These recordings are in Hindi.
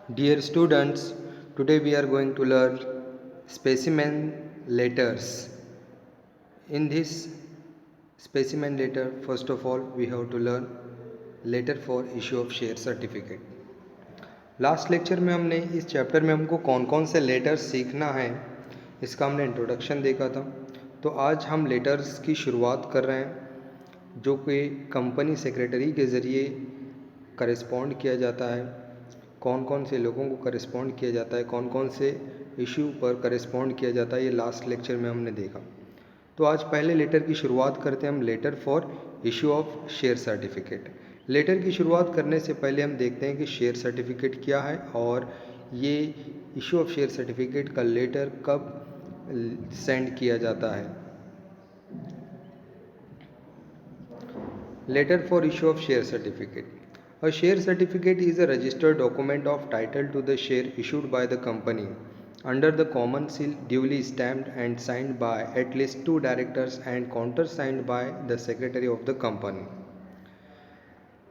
Dear students, today we are going to learn specimen letters. In this specimen letter, first of all, we have to learn letter for issue of share certificate. Last lecture में हमने इस चैप्टर में हमको कौन कौन से लेटर्स सीखना है इसका हमने इंट्रोडक्शन देखा था। तो आज हम लेटर्स की शुरुआत कर रहे हैं जो कि कंपनी सेक्रेटरी के ज़रिए करेस्पॉन्ड किया जाता है। कौन कौन से लोगों को करेस्पॉन्ड किया जाता है, कौन कौन से इशू पर करेस्पॉन्ड किया जाता है, ये लास्ट लेक्चर में हमने देखा। तो आज पहले लेटर की शुरुआत करते हैं हम, letter for issue of share certificate. Letter की शुरुआत करने से पहले हम देखते हैं कि शेयर सर्टिफिकेट क्या है और ये इशू ऑफ शेयर सर्टिफिकेट का लेटर कब सेंड किया जाता है। Letter for issue of share certificate. A share certificate is a registered document of title to the share issued by the company under the common seal, duly stamped and signed by at least 2 directors and countersigned by the secretary of the company.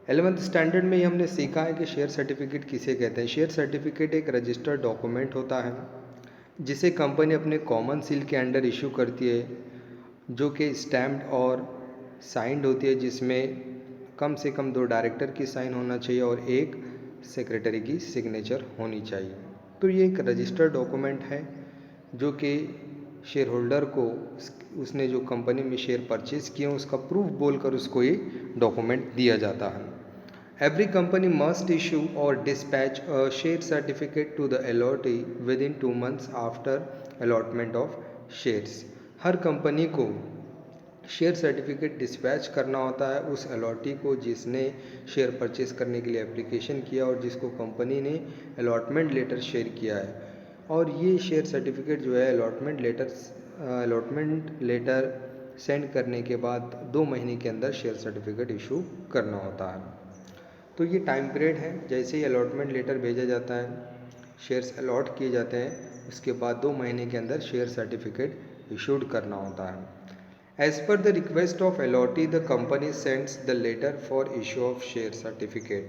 11th standard में ही हमने सीखा है कि शेयर सर्टिफिकेट किसे कहते हैं। शेयर सर्टिफिकेट एक रजिस्टर्ड डॉक्यूमेंट होता है जिसे कंपनी अपने कॉमन सील के अंडर इशू करती है, जो कि स्टैम्प्ड और साइंड होती है, जिसमें कम से कम 2 डायरेक्टर की साइन होना चाहिए और 1 सेक्रेटरी की सिग्नेचर होनी चाहिए। तो ये एक रजिस्टर्ड डॉक्यूमेंट है जो कि शेयर होल्डर को उसने जो कंपनी में शेयर परचेज किए हैं उसका प्रूफ बोलकर उसको ये डॉक्यूमेंट दिया जाता है। Every company must issue or dispatch a share certificate to the allotee within 2 months after allotment of shares. Her company को शेयर सर्टिफिकेट डिस्पैच करना होता है उस अलॉटी को जिसने शेयर परचेस करने के लिए एप्लीकेशन किया और जिसको कंपनी ने अलॉटमेंट लेटर शेयर किया है। और ये शेयर सर्टिफिकेट जो है अलॉटमेंट लेटर सेंड करने के बाद 2 महीने के अंदर शेयर सर्टिफिकेट इशू करना होता है। तो ये टाइम पीरियड है, जैसे ही अलॉटमेंट लेटर भेजा जाता है, शेयर्स अलॉट किए जाते हैं, उसके बाद 2 महीने के अंदर शेयर सर्टिफिकेट इशूड करना होता है। As per the request of allotee, the company sends the letter for issue of share certificate.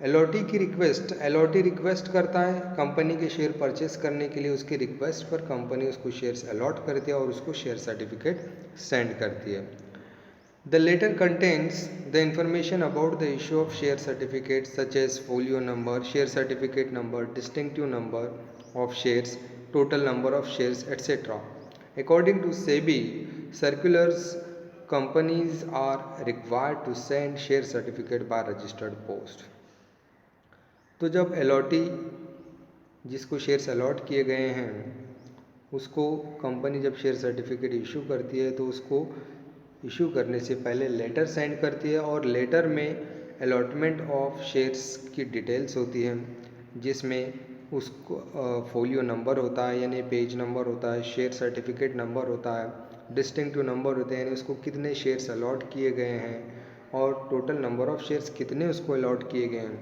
Allottee की रिक्वेस्ट, अलॉटी रिक्वेस्ट करता है कंपनी के शेयर परचेस करने के लिए, उसकी रिक्वेस्ट पर कंपनी उसको शेयर्स अलॉट करती है और उसको शेयर सर्टिफिकेट सेंड करती है। The letter contains the information about the issue of share certificate such as folio number, share certificate number, distinctive number of shares, total number of shares, etc. According to SEBI circulars, companies are required to send share certificate by registered post. तो जब अलॉटी जिसको शेयर्स अलॉट किए गए हैं उसको कंपनी जब शेयर सर्टिफिकेट इशू करती है तो उसको इशू करने से पहले लेटर सेंड करती है और लेटर में अलॉटमेंट ऑफ शेयर्स की डिटेल्स होती हैं, जिसमें उसको फोलियो नंबर होता है यानी पेज नंबर होता है, शेयर सर्टिफिकेट नंबर होता है, डिस्टिंक्टिव नंबर होते हैं यानी उसको कितने शेयर्स अलॉट किए गए हैं और टोटल नंबर ऑफ शेयर्स कितने उसको अलॉट किए गए हैं।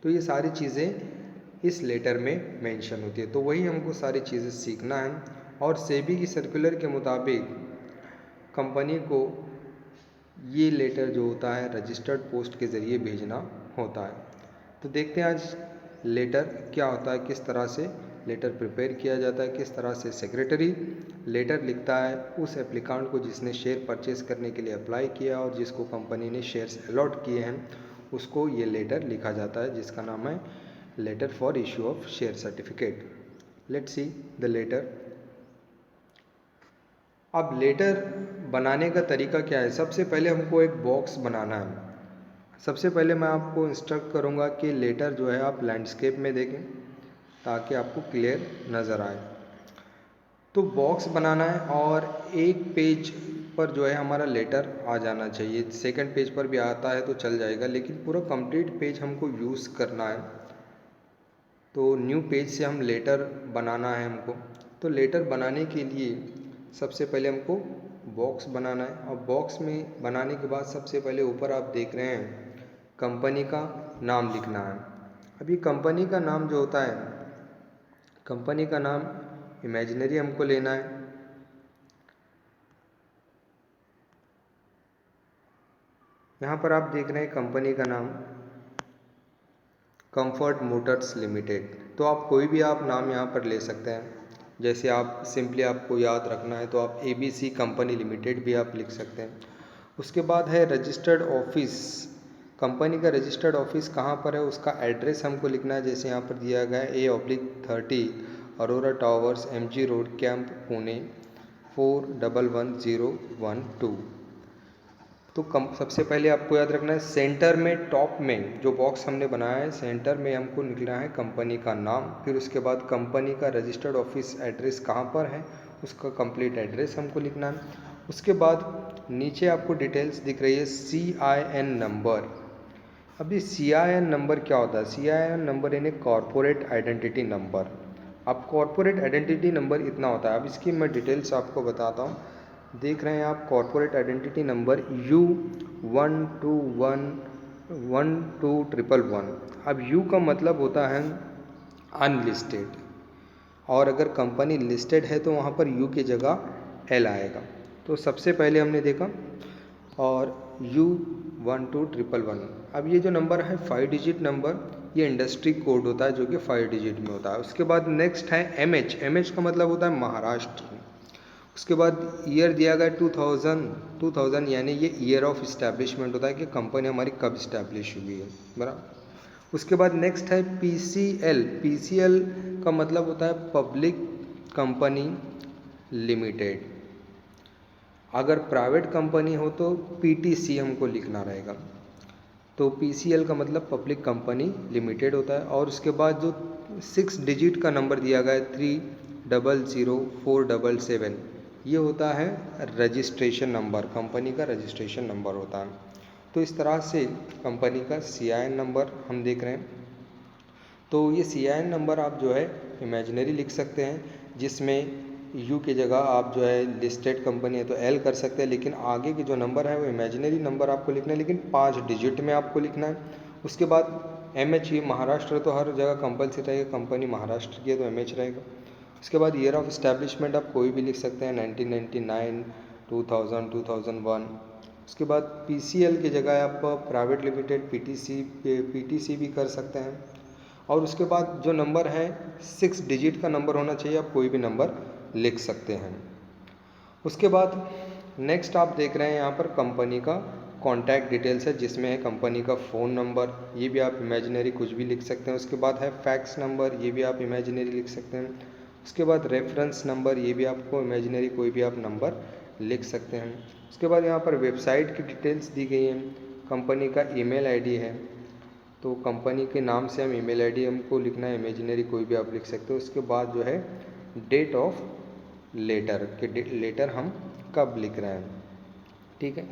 तो ये सारी चीज़ें इस लेटर में मेंशन होती है। तो वही हमको सारी चीज़ें सीखना है और सेबी की सर्कुलर के मुताबिक कंपनी को ये लेटर जो होता है रजिस्टर्ड पोस्ट के ज़रिए भेजना होता है। तो देखते हैं आज लेटर क्या होता है, किस तरह से लेटर प्रिपेयर किया जाता है, किस तरह से सेक्रेटरी लेटर लिखता है उस एप्लीकांट को जिसने शेयर परचेस करने के लिए अप्लाई किया और जिसको कंपनी ने शेयर्स अलॉट किए हैं, उसको ये लेटर लिखा जाता है जिसका नाम है letter for issue of share certificate. Let's see the letter. अब लेटर बनाने का तरीका क्या है। सबसे पहले हमको एक बॉक्स बनाना है। सबसे पहले मैं आपको इंस्ट्रक्ट करूंगा कि लेटर जो है आप लैंडस्केप में देखें ताकि आपको क्लियर नज़र आए। तो बॉक्स बनाना है और एक पेज पर जो है हमारा लेटर आ जाना चाहिए। सेकंड पेज पर भी आता है तो चल जाएगा, लेकिन पूरा कंप्लीट पेज हमको यूज़ करना है। तो न्यू पेज से हम लेटर बनाना है हमको। तो लेटर बनाने के लिए सबसे पहले हमको बॉक्स बनाना है और बॉक्स में बनाने के बाद सबसे पहले ऊपर आप देख रहे हैं कंपनी का नाम लिखना है। अब ये कंपनी का नाम जो होता है, कंपनी का नाम इमेजिनरी हमको लेना है। यहाँ पर आप देख रहे हैं कंपनी का नाम, कंफर्ट मोटर्स लिमिटेड। तो आप कोई भी आप नाम यहाँ पर ले सकते हैं, जैसे आप सिंपली आपको याद रखना है तो आप ABC कंपनी लिमिटेड भी आप लिख सकते हैं। उसके बाद है रजिस्टर्ड ऑफिस, कंपनी का रजिस्टर्ड ऑफिस कहाँ पर है उसका एड्रेस हमको लिखना है, जैसे यहाँ पर दिया गया है A/30 Arora towers MG road camp Pune 411012। तो सबसे पहले आपको याद रखना है सेंटर में टॉप में जो बॉक्स हमने बनाया है सेंटर में हमको लिखना है कंपनी का नाम, फिर उसके बाद कंपनी का रजिस्टर्ड ऑफिस एड्रेस कहाँ पर है उसका कंप्लीट एड्रेस हमको लिखना है। उसके बाद नीचे आपको डिटेल्स दिख रही है CIN नंबर। अभी CIN नंबर क्या होता है? CIN नंबर यानी कॉरपोरेट आइडेंटिटी नंबर। अब कॉरपोरेट आइडेंटिटी नंबर इतना होता है, अब इसकी मैं डिटेल्स आपको बताता हूँ। देख रहे हैं आप कॉरपोरेट आइडेंटिटी नंबर U12112111। अब U का मतलब होता है अनलिस्टेड, और अगर कंपनी लिस्टेड है तो वहाँ पर U की जगह L आएगा। तो सबसे पहले हमने देखा और U12111। अब ये जो नंबर है 5 डिजिट नंबर, ये इंडस्ट्री कोड होता है जो कि 5 डिजिट में होता है। उसके बाद नेक्स्ट है MH का मतलब होता है महाराष्ट्र। उसके बाद ईयर दिया गया 2000 यानी ये ईयर ऑफ इस्टेब्लिशमेंट होता है कि कंपनी हमारी कब इस्टेब्लिश हुई है, बराबर। उसके बाद नेक्स्ट है PCL का मतलब होता है पब्लिक कंपनी लिमिटेड। अगर प्राइवेट कंपनी हो तो PTC हमको लिखना रहेगा। तो PCL का मतलब पब्लिक कंपनी लिमिटेड होता है। और उसके बाद जो 6 डिजिट का नंबर दिया गया है 300477, ये होता है रजिस्ट्रेशन नंबर, कंपनी का रजिस्ट्रेशन नंबर होता है। तो इस तरह से कंपनी का CIN नंबर हम देख रहे हैं। तो ये CIN नंबर आप जो है इमेजिनरी लिख सकते हैं, जिसमें U की जगह आप जो है लिस्टेड कंपनी है तो L कर सकते हैं, लेकिन आगे के जो नंबर है वो इमेजिनरी नंबर आपको लिखना है, लेकिन 5 डिजिट में आपको लिखना है। उसके बाद MH, ये महाराष्ट्र तो हर जगह कंपलसरी रहेगा, कंपनी महाराष्ट्र की है तो MH रहेगा। उसके बाद ईयर ऑफ इस्टेब्लिशमेंट आप कोई भी लिख सकते हैं, 1999, 2000, 2001। उसके बाद PCL की जगह आप प्राइवेट लिमिटेड PTC भी कर सकते हैं। और उसके बाद जो नंबर है 6 डिजिट का नंबर होना चाहिए, आप कोई भी नंबर लिख सकते हैं। उसके बाद नेक्स्ट आप देख रहे हैं यहाँ पर कंपनी का कॉन्टैक्ट डिटेल्स है, जिसमें है कंपनी का फ़ोन नंबर, ये भी आप इमेजिनरी कुछ भी लिख सकते हैं। उसके बाद है फैक्स नंबर, ये भी आप इमेजिनरी लिख सकते हैं। उसके बाद रेफरेंस नंबर, ये भी आपको इमेजिनरी कोई भी आप नंबर लिख सकते हैं। उसके बाद यहाँ पर वेबसाइट की डिटेल्स दी गई हैं, कंपनी का ईमेल आईडी है, तो कंपनी के नाम से हम ईमेल आईडी हमको लिखना है, इमेजिनरी कोई भी आप लिख सकते हो। उसके बाद जो है डेट ऑफ लेटर कि लेटर हम कब लिख रहे हैं, ठीक है।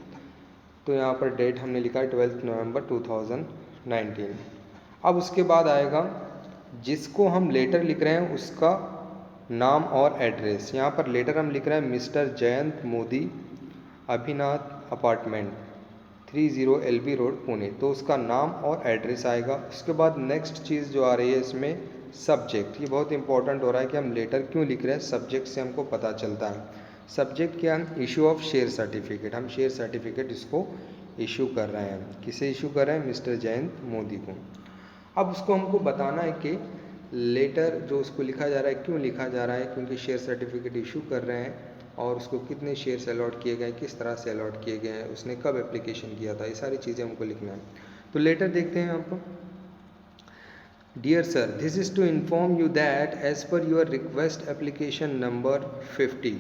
तो यहाँ पर डेट हमने लिखा है 12 नवंबर 2019। अब उसके बाद आएगा जिसको हम लेटर लिख रहे हैं उसका नाम और एड्रेस। यहाँ पर लेटर हम लिख रहे हैं mister Jayant Modi, Abhinath apartment 30 LB road Pune, तो उसका नाम और एड्रेस आएगा। उसके बाद नेक्स्ट चीज़ जो आ रही है इसमें सब्जेक्ट, ये बहुत इंपॉर्टेंट हो रहा है कि हम लेटर क्यों लिख रहे हैं, सब्जेक्ट से हमको पता चलता है। सब्जेक्ट क्या है? इशू ऑफ शेयर सर्टिफिकेट, हम शेयर सर्टिफिकेट इसको इशू कर रहे हैं। किसे इशू कर रहे हैं? मिस्टर जयंत मोदी को। अब उसको हमको बताना है कि लेटर जो उसको लिखा जा रहा है क्यों लिखा जा रहा है, क्योंकि शेयर सर्टिफिकेट इशू कर रहे हैं, और उसको कितने शेयर्स अलॉट किए गए, किस तरह से अलॉट किए गए हैं, उसने कब एप्लीकेशन किया था, ये सारी चीज़ें हमको लिखना है। तो लेटर देखते हैं आपको। Dear sir, this is to inform you that as per your request application number 50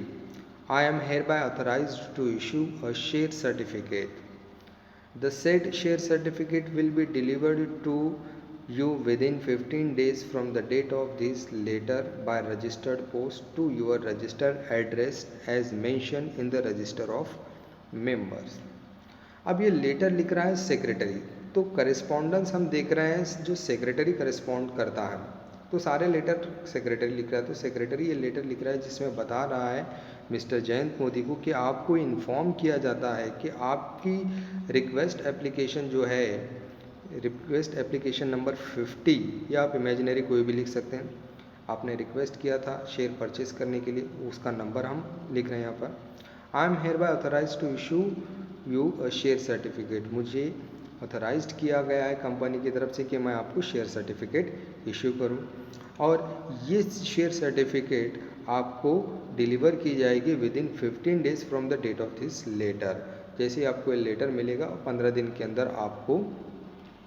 I am hereby authorized to issue a share certificate. The said share certificate will be delivered to you within 15 days from the date of this letter by registered post to your registered address as mentioned in the register of members. अब ये लेटर लिख रहा है सेक्रेटरी, तो करेस्पॉन्डेंस हम देख रहे हैं जो सेक्रेटरी करेस्पॉन्ड करता है, तो सारे लेटर सेक्रेटरी लिख रहा है। तो सेक्रेटरी ये लेटर लिख रहा है जिसमें बता रहा है मिस्टर जयंत मोदी को कि आपको इन्फॉर्म किया जाता है कि आपकी रिक्वेस्ट एप्लीकेशन जो है, रिक्वेस्ट एप्लीकेशन नंबर 50, या आप इमेजिनरी कोई भी लिख सकते हैं, आपने रिक्वेस्ट किया था शेयर परचेस करने के लिए, उसका नंबर हम लिख रहे हैं यहाँ पर। I am hereby authorize to issue you a share certificate, मुझे ऑथराइज्ड किया गया है कंपनी की तरफ से कि मैं आपको शेयर सर्टिफिकेट इशू करूं। और ये शेयर सर्टिफिकेट आपको डिलीवर की जाएगी within 15 days from the date of this letter. जैसे ही आपको ये लेटर मिलेगा 15 दिन के अंदर आपको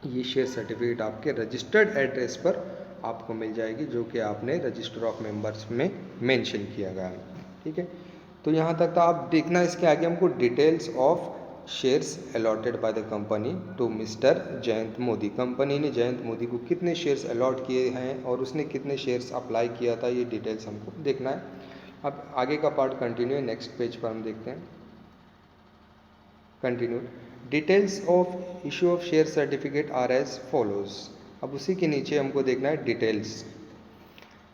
ये शेयर सर्टिफिकेट आपके रजिस्टर्ड एड्रेस पर आपको मिल जाएगी, जो कि आपने रजिस्टर ऑफ मेंबर्स में मेंशन किया गया है। ठीक है, तो यहाँ तक तो आप देखना। इसके आगे हमको details of shares allotted by the company to mister Jayant Modi. Company ने जयंत मोदी को कितने शेयर्स अलॉट किए हैं और उसने कितने शेयर्स अप्लाई किया था, ये डिटेल्स हमको देखना है। अब आगे का पार्ट कंटिन्यू है, नेक्स्ट पेज पर हम देखते हैं। Continue details of issue of share certificate are as follows. अब उसी के नीचे हमको देखना है डिटेल्स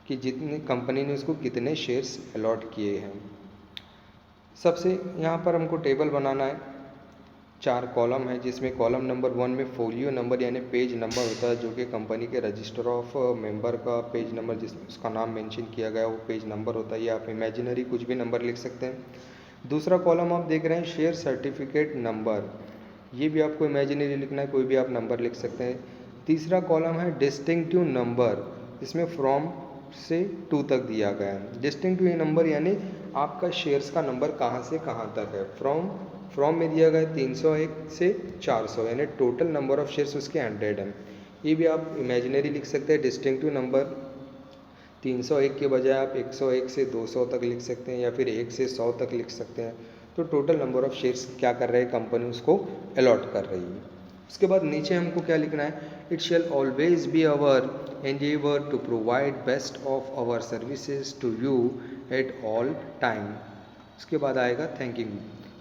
कि जितनी कंपनी ने उसको कितने शेयर्स अलॉट किए हैं। सबसे यहाँ पर हमको टेबल बनाना है। 4 कॉलम है, जिसमें कॉलम नंबर 1 में फोलियो नंबर यानी पेज नंबर होता है, जो कि कंपनी के रजिस्टर ऑफ मेंबर का पेज नंबर, जिस उसका नाम मेंशन किया गया वो पेज नंबर होता है। या आप इमेजिनरी कुछ भी नंबर लिख सकते हैं। दूसरा कॉलम आप देख रहे हैं शेयर सर्टिफिकेट नंबर, ये भी आपको इमेजिनरी लिखना है, कोई भी आप नंबर लिख सकते हैं। तीसरा कॉलम है डिस्टिंक्टिव नंबर, इसमें फ्रॉम से 2 तक दिया गया है। डिस्टिंक्टिव नंबर यानी आपका शेयर्स का नंबर कहाँ से कहाँ तक है। फ्रॉम में दिया गया है 301 से 400, यानी टोटल नंबर ऑफ शेयर्स उसके 100 हैं। ये भी आप इमेजिनरी लिख सकते हैं। डिस्टिंक्टिव नंबर 301 के बजाय आप 101 से 200 तक लिख सकते हैं, या फिर 1 से 100 तक लिख सकते हैं। तो टोटल नंबर ऑफ शेयर्स क्या कर रहे हैं, कंपनी उसको अलॉट कर रही है। उसके बाद नीचे हमको क्या लिखना है, it shall always be our endeavour to provide best of our services to you at all time. उसके बाद आएगा थैंक यू।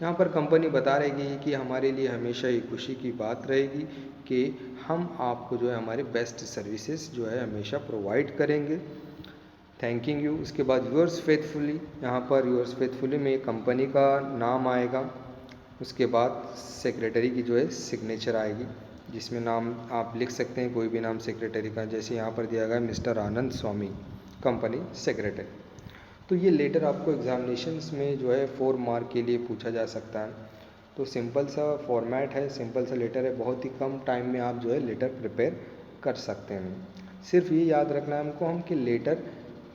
यहाँ पर कंपनी बता रहेगी कि हमारे लिए हमेशा ये खुशी की बात रहेगी कि हम आपको जो है हमारे बेस्ट सर्विसेज जो है हमेशा प्रोवाइड करेंगे। Thanking you. उसके बाद यूअर्स फेथफुली, यहाँ पर यूअर्स फेथफुली में कंपनी का नाम आएगा। उसके बाद सेक्रेटरी की जो है सिग्नेचर आएगी, जिसमें नाम आप लिख सकते हैं, कोई भी नाम सेक्रेटरी का। जैसे यहाँ पर दिया गया मिस्टर आनंद स्वामी, कंपनी सेक्रेटरी। तो ये लेटर आपको एग्जामिनेशंस में जो है 4 मार्क के लिए पूछा जा सकता है। तो सिंपल सा फॉर्मेट है, सिंपल सा लेटर है, बहुत ही कम टाइम में आप जो है लेटर प्रिपेयर कर सकते हैं। सिर्फ ये याद रखना है हमको हम कि लेटर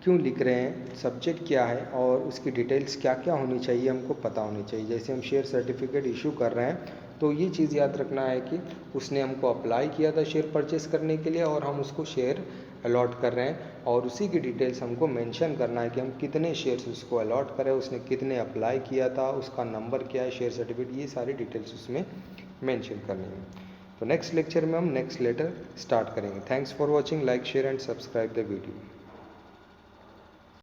क्यों लिख रहे हैं, सब्जेक्ट क्या है और उसकी डिटेल्स क्या क्या होनी चाहिए हमको पता होनी चाहिए। जैसे हम शेयर सर्टिफिकेट इशू कर रहे हैं तो ये चीज़ याद रखना है कि उसने हमको अप्लाई किया था शेयर परचेस करने के लिए और हम उसको शेयर अलॉट कर रहे हैं, और उसी की डिटेल्स हमको मेंशन करना है कि हम कितने शेयर्स उसको अलॉट करें, उसने कितने अप्लाई किया था, उसका नंबर क्या है, शेयर सर्टिफिकेट, ये सारी डिटेल्स उसमें मेंशन करनी है। तो नेक्स्ट लेक्चर में हम नेक्स्ट लेटर स्टार्ट करेंगे। Thanks for watching, like share and subscribe the video.